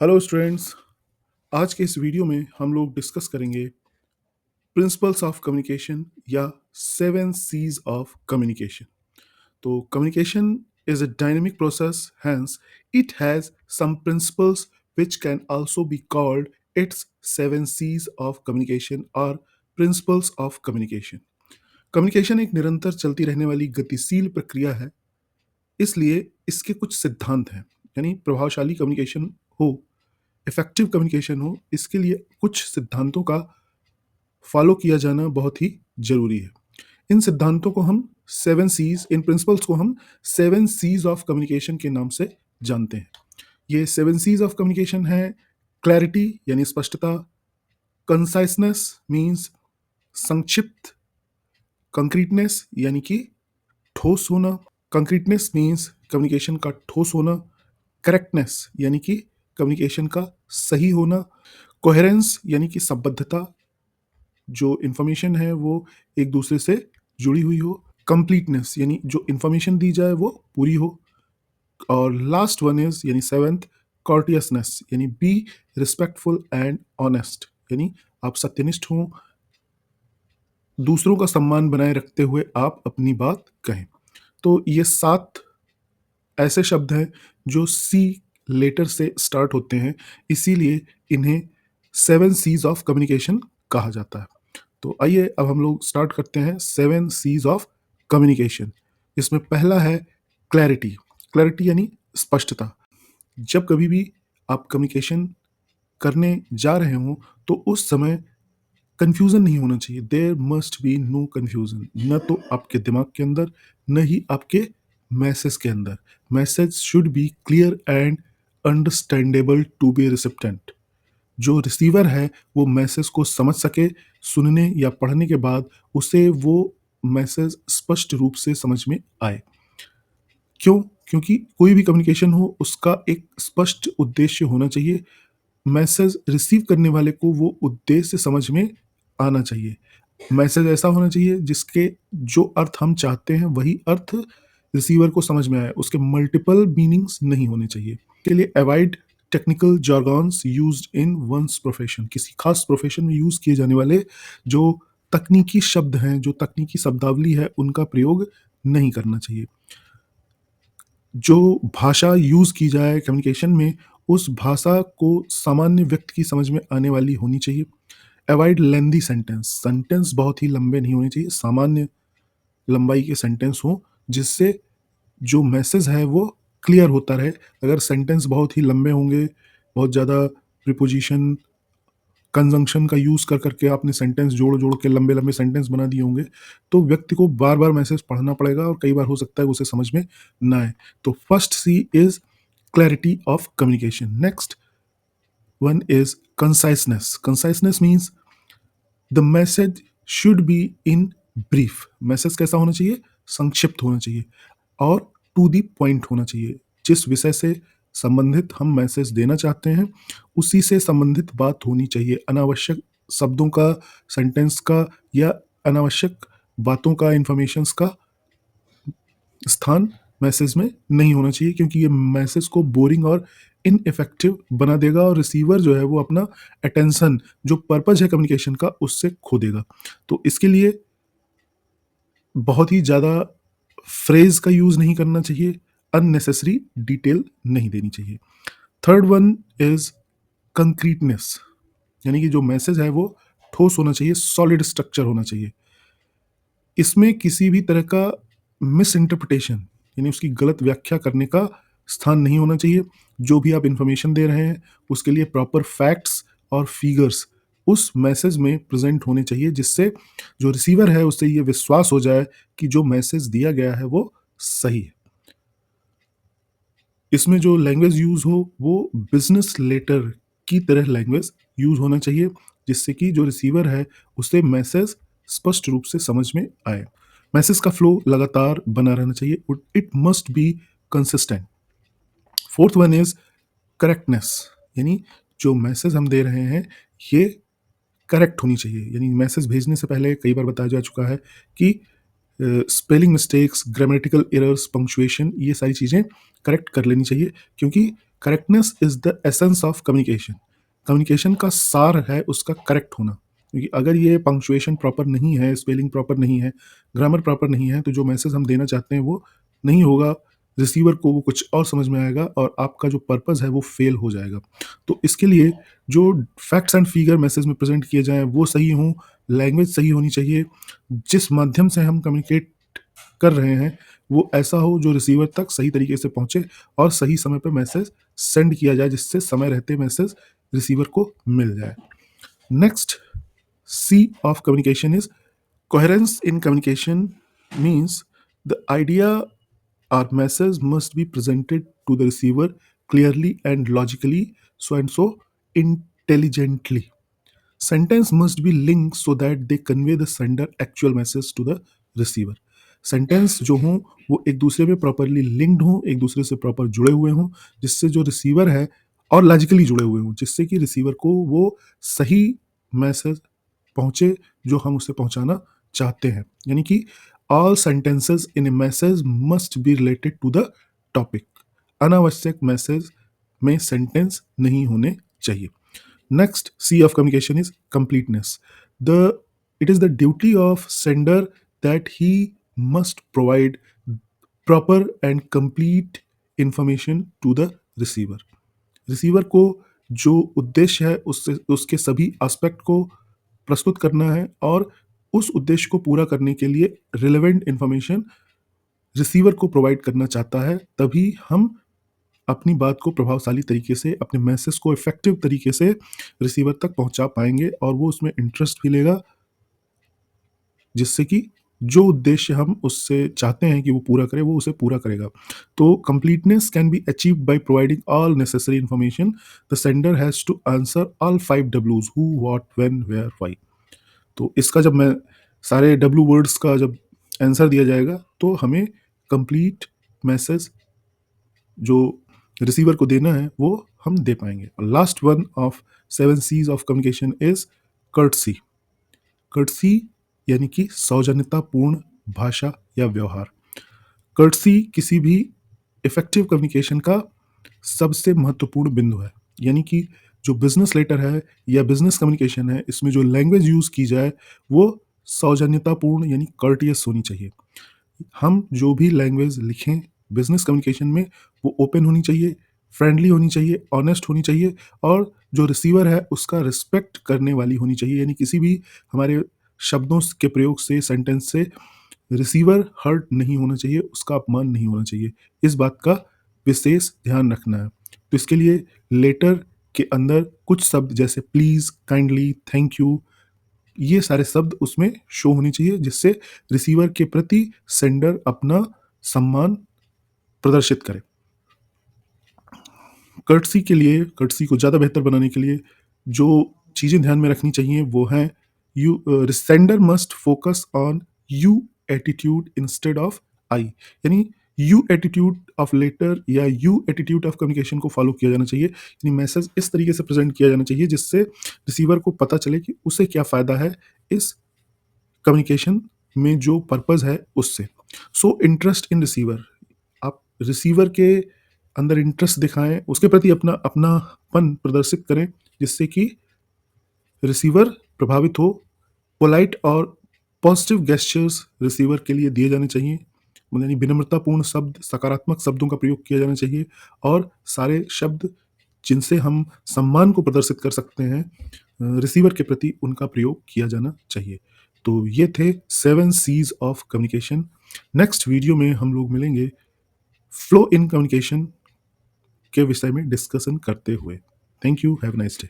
Hello students. आज के इस वीडियो में हम लोग डिस्कस करेंगे प्रिंसिपल्स ऑफ कम्युनिकेशन या 7 C's ऑफ कम्युनिकेशन। तो communication is a dynamic process, hence it has some principles which can also be called its 7 C's of communication और प्रिंसिपल्स ऑफ कम्युनिकेशन। कम्युनिकेशन एक निरंतर चलती रहने वाली गतिशील प्रक्रिया है, इसलिए इसके कुछ सिद्धांत हैं। यानी प्रभावशाली कम्युनिकेशन हो, इफेक्टिव कम्युनिकेशन हो, इसके लिए कुछ सिद्धांतों का फॉलो किया जाना बहुत ही जरूरी है। इन सिद्धांतों को हम 7 C's, इन प्रिंसिपल्स को हम 7 C's ऑफ कम्युनिकेशन के नाम से जानते हैं। ये 7 C's ऑफ कम्युनिकेशन है: क्लैरिटी यानी स्पष्टता, कंसाइसनेस मीन्स संक्षिप्त, कंक्रीटनेस यानी कि ठोस होना, कंक्रीटनेस मीन्स कम्युनिकेशन का ठोस होना, करेक्टनेस यानी कि कम्युनिकेशन का सही होना, कोहेरेंस यानी कि संबद्धता, जो इंफॉर्मेशन है वो एक दूसरे से जुड़ी हुई हो, कंप्लीटनेस यानी जो इंफॉर्मेशन दी जाए वो पूरी हो, और लास्ट वन इज यानी सेवेंथ, कॉर्टियसनेस यानी बी रिस्पेक्टफुल एंड ऑनेस्ट, यानी आप सत्यनिष्ठ हों, दूसरों का सम्मान बनाए रखते हुए आप अपनी बात कहें। तो ये 7 ऐसे शब्द हैं जो सी लेटर से स्टार्ट होते हैं, इसीलिए इन्हें 7 C's ऑफ कम्युनिकेशन कहा जाता है। तो आइए अब हम लोग स्टार्ट करते हैं 7 C's ऑफ कम्युनिकेशन। इसमें पहला है क्लैरिटी। क्लैरिटी यानी स्पष्टता। जब कभी भी आप कम्युनिकेशन करने जा रहे हो तो उस समय कंफ्यूजन नहीं होना चाहिए। There must be no confusion, न तो आपके दिमाग के अंदर न ही आपके मैसेज के अंदर। Message should be clear and understandable to be recipient. जो रिसीवर है वो मैसेज को समझ सके, सुनने या पढ़ने के बाद उसे वो मैसेज स्पष्ट रूप से समझ में आए। क्यों? क्योंकि कोई भी कम्युनिकेशन हो उसका एक स्पष्ट उद्देश्य होना चाहिए। मैसेज रिसीव करने वाले को वो उद्देश्य समझ में आना चाहिए। मैसेज ऐसा होना चाहिए जिसके जो अर्थ हम चाहते हैं वही अर्थ रिसीवर को समझ में आए, उसके मल्टीपल मीनिंग्स नहीं होने चाहिए। के लिए avoid technical jargons used in one's profession. किसी खास प्रोफेशन में यूज किए जाने वाले जो तकनीकी शब्द हैं, जो तकनीकी शब्दावली है, उनका प्रयोग नहीं करना चाहिए। जो भाषा यूज की जाए कम्युनिकेशन में, उस भाषा को सामान्य व्यक्ति की समझ में आने वाली होनी चाहिए। अवॉइड लेंदी सेंटेंस। सेंटेंस बहुत ही लंबे नहीं होने चाहिए, सामान्य लंबाई के सेंटेंस हो जिससे जो मैसेज है वो क्लियर होता रहे। अगर सेंटेंस बहुत ही लंबे होंगे, बहुत ज़्यादा प्रिपोजिशन कंजंक्शन का यूज कर करके आपने सेंटेंस जोड़ जोड़ के लंबे लंबे सेंटेंस बना दिए होंगे, तो व्यक्ति को बार बार मैसेज पढ़ना पड़ेगा और कई बार हो सकता है उसे समझ में ना आए। तो first C is clarity of communication. Next one is conciseness. Conciseness means the message should be in brief. Message कैसा होना चाहिए? संक्षिप्त होना चाहिए और टू दी पॉइंट होना चाहिए। जिस विषय से संबंधित हम मैसेज देना चाहते हैं उसी से संबंधित बात होनी चाहिए। अनावश्यक शब्दों का, सेंटेंस का या अनावश्यक बातों का, इंफॉर्मेशंस का स्थान मैसेज में नहीं होना चाहिए, क्योंकि ये मैसेज को बोरिंग और इनइफेक्टिव बना देगा और रिसीवर जो है वो अपना अटेंशन, जो पर्पज है कम्युनिकेशन का, उससे खो देगा। तो इसके लिए बहुत ही ज़्यादा फ्रेज का यूज़ नहीं करना चाहिए, अननेसेसरी डिटेल नहीं देनी चाहिए। थर्ड वन इज कंक्रीटनेस, यानी कि जो मैसेज है वो ठोस होना चाहिए, सॉलिड स्ट्रक्चर होना चाहिए। इसमें किसी भी तरह का मिस इंटरप्रिटेशन यानी उसकी गलत व्याख्या करने का स्थान नहीं होना चाहिए। जो भी आप इंफॉर्मेशन दे रहे हैं उसके लिए प्रॉपर फैक्ट्स और फिगर्स उस मैसेज में प्रेजेंट होने चाहिए, जिससे जो रिसीवर है उससे ये विश्वास हो जाए कि जो मैसेज दिया गया है वो सही है। इसमें जो लैंग्वेज यूज हो वो बिजनेस लेटर की तरह लैंग्वेज यूज होना चाहिए, जिससे कि जो रिसीवर है उसे मैसेज स्पष्ट रूप से समझ में आए। मैसेज का फ्लो लगातार बना रहना चाहिए, it must be consistent. Fourth one is correctness, यानी जो मैसेज हम दे रहे हैं ये करेक्ट होनी चाहिए। यानी मैसेज भेजने से पहले कई बार बताया जा चुका है कि spelling mistakes, grammatical errors, punctuation, ये सारी चीज़ें करेक्ट कर लेनी चाहिए, क्योंकि correctness is the essence of communication. Communication का सार है उसका करेक्ट होना, क्योंकि अगर ये पंक्चुएशन प्रॉपर नहीं है, स्पेलिंग प्रॉपर नहीं है, ग्रामर प्रॉपर नहीं है, तो जो मैसेज हम देना चाहते हैं वो नहीं होगा, रिसीवर को वो कुछ और समझ में आएगा और आपका जो पर्पस है वो फेल हो जाएगा। तो इसके लिए जो फैक्ट्स एंड फिगर मैसेज में प्रेजेंट किए जाएं वो सही हों, लैंग्वेज सही होनी चाहिए, जिस माध्यम से हम कम्युनिकेट कर रहे हैं वो ऐसा हो जो रिसीवर तक सही तरीके से पहुंचे और सही समय पर मैसेज सेंड किया जाए, जिससे समय रहते मैसेज रिसीवर को मिल जाए। Next C of communication is coherence in communication, means the idea or message must be presented to the receiver clearly and logically, so and so intelligently. Sentence must be linked so that they convey the sender actual message to the receiver. Sentence जो हों वो एक दूसरे में properly linked हों, एक दूसरे से प्रॉपर जुड़े हुए हों, जिससे जो रिसीवर है और लॉजिकली जुड़े हुए हों, जिससे कि रिसीवर को वो सही मैसेज पहुंचे जो हम उसे पहुंचाना चाहते हैं। यानी कि all sentences in a message must be related to the topic. अनावश्यक मैसेज में सेंटेंस नहीं होने चाहिए। Next C of communication is completeness. It is the duty of sender that he must provide proper and complete information to the receiver. Receiver को जो उद्देश्य है उससे उसके सभी एस्पेक्ट को प्रस्तुत करना है और उस उद्देश्य को पूरा करने के लिए रिलेवेंट इंफॉर्मेशन रिसीवर को प्रोवाइड करना चाहता है, तभी हम अपनी बात को प्रभावशाली तरीके से, अपने मैसेज को इफेक्टिव तरीके से रिसीवर तक पहुंचा पाएंगे और वो उसमें इंटरेस्ट भी लेगा, जिससे कि जो उद्देश्य हम उससे चाहते हैं कि वो पूरा करे वो उसे पूरा करेगा। तो completeness can be achieved by providing all necessary information. The sender has to answer all 5 डब्ल्यूज, who, what, when, where, why. तो इसका जब मैं सारे डब्ल्यू वर्ड्स का जब आंसर दिया जाएगा तो हमें कंप्लीट मैसेज जो रिसीवर को देना है वो हम दे पाएंगे। Last one of 7 C's of communication is courtesy. Courtesy यानी कि सौजन्यतापूर्ण भाषा या व्यवहार। कर्टसी किसी भी इफेक्टिव कम्युनिकेशन का सबसे महत्वपूर्ण बिंदु है। यानी कि जो बिजनेस लेटर है या बिजनेस कम्युनिकेशन है, इसमें जो लैंग्वेज यूज की जाए वो सौजन्यतापूर्ण यानी कर्टियस होनी चाहिए। हम जो भी लैंग्वेज लिखें बिजनेस कम्युनिकेशन में वो ओपन होनी चाहिए, फ्रेंडली होनी चाहिए, ऑनेस्ट होनी चाहिए और जो रिसीवर है उसका रिस्पेक्ट करने वाली होनी चाहिए। यानी किसी भी हमारे शब्दों के प्रयोग से, सेंटेंस से रिसीवर हर्ट नहीं होना चाहिए, उसका अपमान नहीं होना चाहिए। इस बात का विशेष ध्यान रखना है। तो इसके लिए लेटर के अंदर कुछ शब्द जैसे प्लीज, काइंडली, थैंक यू, ये सारे शब्द उसमें शो होने चाहिए, जिससे रिसीवर के प्रति सेंडर अपना सम्मान प्रदर्शित करे। कर्टसी के लिए, कर्टसी को ज़्यादा बेहतर बनाने के लिए जो चीज़ें ध्यान में रखनी चाहिए वो हैं, you sender must focus on you attitude instead of I. यानी यू एटीट्यूड ऑफ लेटर या यू एटीट्यूड ऑफ कम्युनिकेशन को फॉलो किया जाना चाहिए। यानी मैसेज इस तरीके से प्रेजेंट किया जाना चाहिए जिससे रिसीवर को पता चले कि उसे क्या फ़ायदा है इस कम्युनिकेशन में, जो पर्पस है उससे। सो इंटरेस्ट इन रिसीवर, आप रिसीवर के अंदर इंटरेस्ट दिखाएं, उसके प्रति अपना अपनापन प्रदर्शित करें, जिससे कि रिसीवर प्रभावित हो। पोलाइट और पॉजिटिव गेस्चर्स रिसीवर के लिए दिए जाने चाहिए, यानी विनम्रतापूर्ण शब्द, सकारात्मक शब्दों का प्रयोग किया जाना चाहिए और सारे शब्द जिनसे हम सम्मान को प्रदर्शित कर सकते हैं रिसीवर के प्रति, उनका प्रयोग किया जाना चाहिए। तो ये थे 7 C's of communication. Next video में हम लोग मिलेंगे फ्लो इन कम्युनिकेशन के विषय में डिस्कशन करते हुए। Thank you, have a nice day.